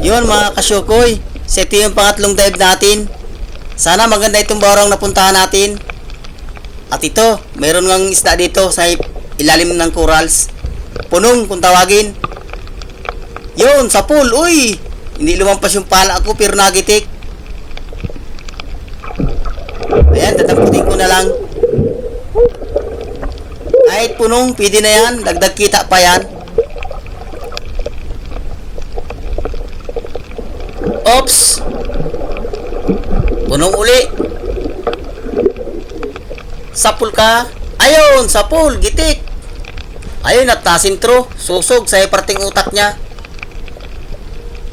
Yun mga kasyukoy, set yung pangatlong dive natin. Sana maganda itong barang napuntahan natin. At ito, mayroon ngang isda dito sa ilalim ng corals. Punong kung tawagin. Yun, sa pool, uy! Hindi lumampas yung pala ko pero nagitik. Ayan, dadamputin ko na lang. Kahit punong, pwede na yan. Dagdag kita pa yan. Oops! Punong uli. Sapul ka. Ayun, sapul, gitik. Ayun, at nasintro. Susog sa parting utak niya.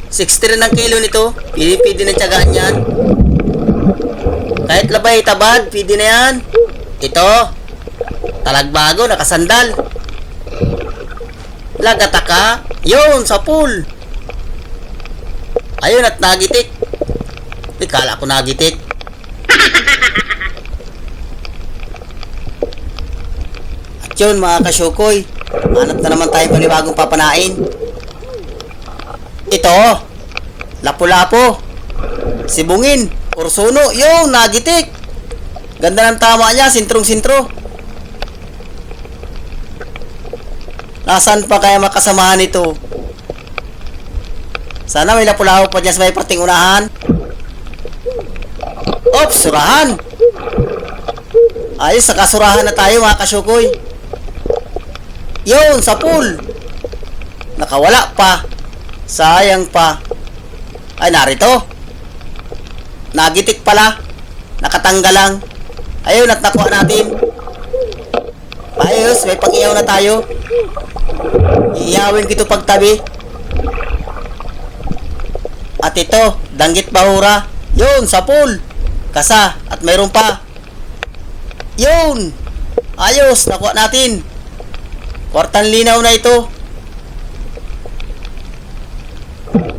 60 rin ang kilo nito. Pwede na tiyagaan yan. Kahit labay, tabad, pwede na yan. Ito. Talagbago, nakasandal. Lagata ka. Yun, sapul. Ayun, at nagitik. Kala ko nagitik. At yun mga kasyukoy, hanap na naman tayo panibagong papanain. Ito, lapu-lapo, sibungin, ursuno, yung nagitik. Ganda ng tama niya, sintrong-sintro. Nasaan pa kaya makasamahan ito? Sana may lapu-lapo pa dyan sa may parting unahan. Oops, surahan. Ayos, nakasurahan na tayo mga kasyukoy. Yun, sa pool. Nakawala pa. Sayang pa. Ay, narito. Nagitik pala. Nakatanggal lang. Ayun, at nakuha natin. Ayos, may pang-iyaw na tayo. Iiyawin ko ito pagtabi. At ito, danggit bahura. Yun, sa pool. Kasa, at mayroon pa. Yun! Ayos, nakuha natin. Kwartang linaw na ito.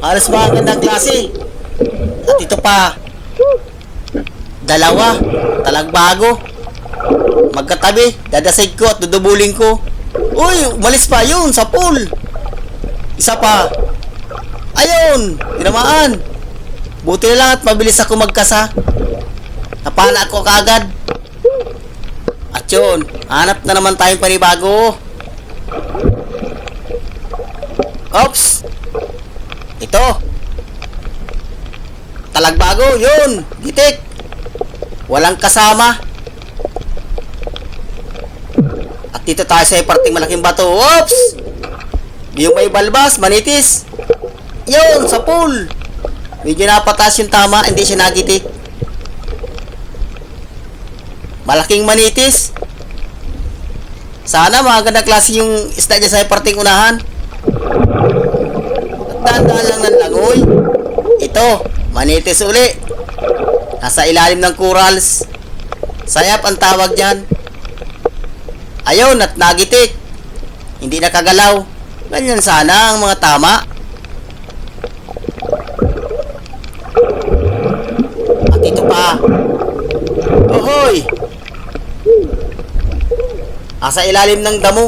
Halos mga gandang klase. At ito pa. Dalawa. Talagbago. Magkatabi. Dadasig ko at dudubulin ko. Uy, umalis pa yun sa pool. Isa pa. Ayun, tinamaan. Buti na lang at mabilis ako magkasa. Napala ako kaagad. At yun, hanap na naman tayong panibago. Oops! Ito. Talagbago, yun. Gitik. Walang kasama. At dito tayo sa parting malaking bato. Oops! Yung may balbas, manitis. Yun, sa pool. Medyo napatas yung tama, hindi siya nagitik. Malaking manitis. Sana maganda klase yung isda niya sa parting unahan. At dahan lang ng langoy. Ito, manitis uli. Nasa ilalim ng corals. Sayap ang tawag dyan. Ayun, at nagitik. Hindi nakagalaw. Ganyan sana ang mga tama. At ito pa. Ohoy! Asa ilalim ng damo.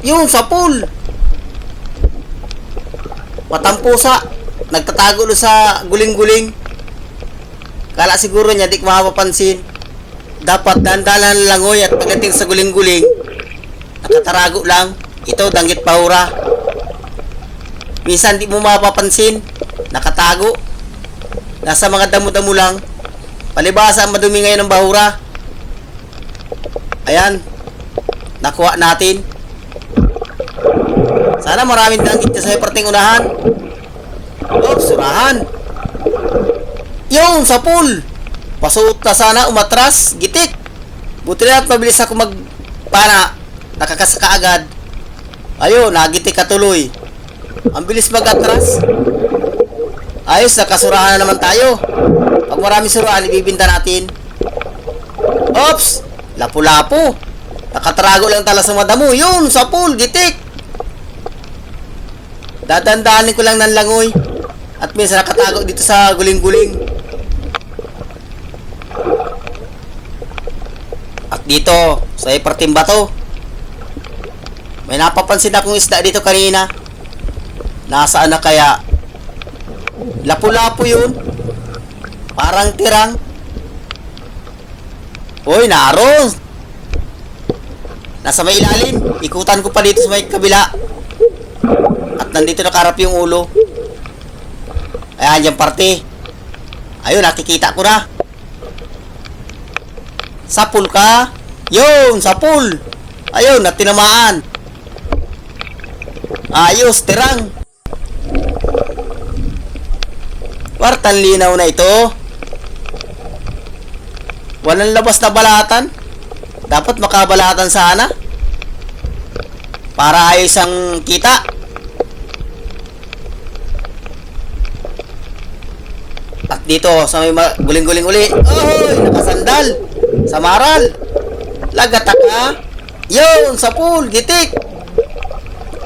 Yun, sa pool. Matampusa. Nagtatago doon sa guling-guling. Kala siguro niya di ko mapapansin. Dapat dandalan langoy at pagdating sa guling-guling, nakatarago lang. Ito, danggit bahura. Minsan di mo mapapansin. Nakatago. Nasa mga damo-damo lang. Palibasa ang madumi ngayon ng bahura. Ayan. Nakuha natin. Sana maraming danggit sa parting unahan. Oops, surahan. Yung sa pool. Pasuot na sana, umatras. Gitik. Buti na at mabilis ako magpana. Nakakasaka agad. Ayun, nagitik ka tuloy. Ang bilis mag-atras. Ayos, nakasurahan na naman tayo. Pag marami surahan, ibibinta natin. Oops! Lapu-lapu. Nakatarago lang tala sa madamo. Yun, sa pool, gitik. Dadandaanin ko lang ng langoy. At minsan nakatago dito sa guling-guling. At dito, sa iparting bato, may napapansin akong isda dito kanina. Nasaan na kaya? Lapu-lapu yun. Parang tirang. Uy, naroon. Nasa may ilalim. Ikutan ko pa dito sa may kabila. At nandito nakarap yung ulo. Ayan, yung parte. Ayun, nakikita ko na. Sapul ka. Yun, sapul. Ayun, natinamaan. Ayos, tirang. Kwartang linaw na ito. Walang labas na balatan. Dapat makabalatan sana. Para ayos ang kita. At dito, sa may guling-guling uli. Oy, nakasandal. Samaral. Lagata ka. Yun, sapul, gitik.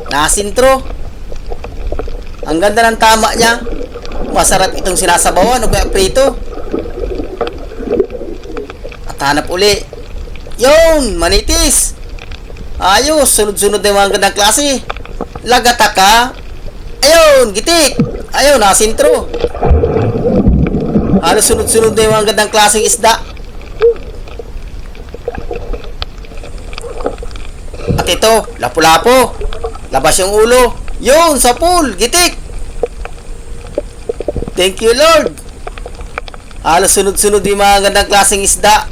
Nasintro. Ang ganda ng tama niya. Masarap itong sinasabawan o kaya prito. At hanap uli. Yun, manitis. Ayos, sunod-sunod na yung mga gandang klase. Lagata ka. Ayun, gitik. Ayun, nasintro. Halos sunod-sunod na yung mga gandang klaseng isda. At ito, lapu-lapo. Labas yung ulo. Yun, sapul, gitik. Thank you, Lord. Halos sunod-sunod yung mga gandang klaseng isda.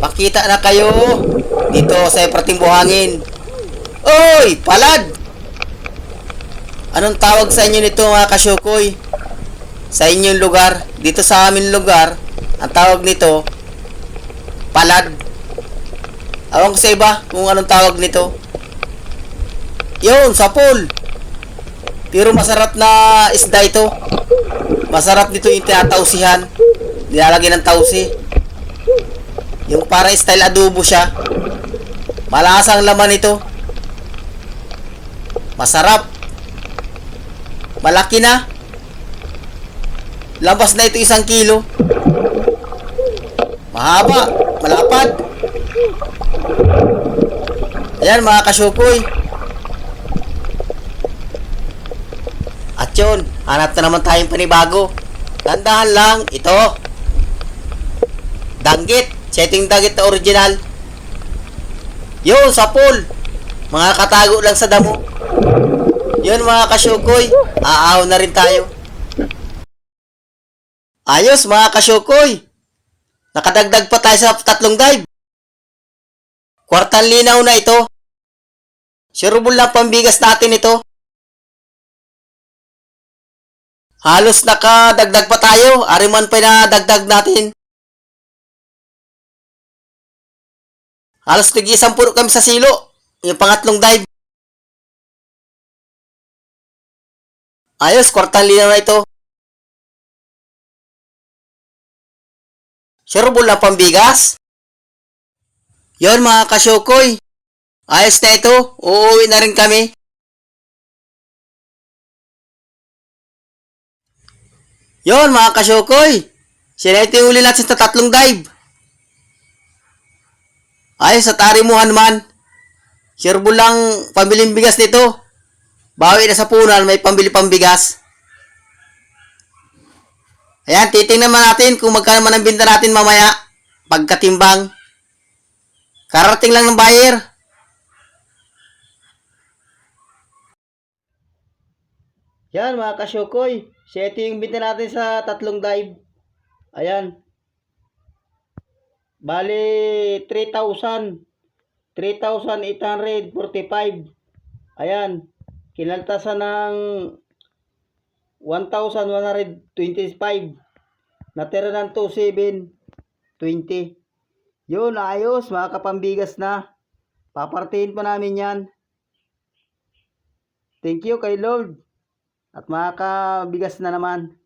Pakita na kayo dito sa Prating Buhangin. Oy, palad. Anong tawag sa inyo nito mga kasyukoy? Sa inyong lugar, dito sa amin lugar, ang tawag nito, palad. Awang ko sa iba kung anong tawag nito. Yun, sapul. Pero masarap na isda ito. Masarap dito yung tinatausihan. Nilalagyan ng tausi. Yung para style adobo siya. Malasang laman ito. Masarap. Malaki na. Labas na ito 1 kilo. Mahaba. Malapad. Ayan mga kasyukoy. At yun, hanap na naman tayong panibago. Tandahan lang, ito. Danggit. Setting danggit na original. Yun, sapul. Mga katago lang sa damo. Yun mga kasyukoy. Aahaw na rin tayo. Ayos mga kasyukoy. Nakadagdag pa tayo sa 3 dive. Kwartang linaw na ito. Sureball lang pambigas natin ito. Halos nakadagdag pa tayo. Ariman pa na dagdag natin. Halos tig-isang puro kami sa silo. Yung pangatlong dive. Ayos, kwartang linaw na ito. Sureball lang pambigas. Yon mga kasyukoy. Ayos na ito. Uuwi na rin kami. Yon mga kasyukoy. Sila ito yung uli natin sa 3 dive. Ayos at arimuhan man. Sureball lang pambiling bigas nito. Bawi na sa punan may pambili pambigas. Ayan, titingnan naman natin kung magkano man ang binta natin mamaya. Pagkatimbang. Karating lang ng buyer. Yan mga kasyukoy. Ito yung binta natin sa 3 dive. Ayan. Bali 3,000. 3,845. Ayan. Kinaltasan ng 1,125. Natira ng 2,720. Yun, ayos. Mga kapambigas na. Papartihin pa namin yan. Thank you kay Lord. At mga kabigas na naman.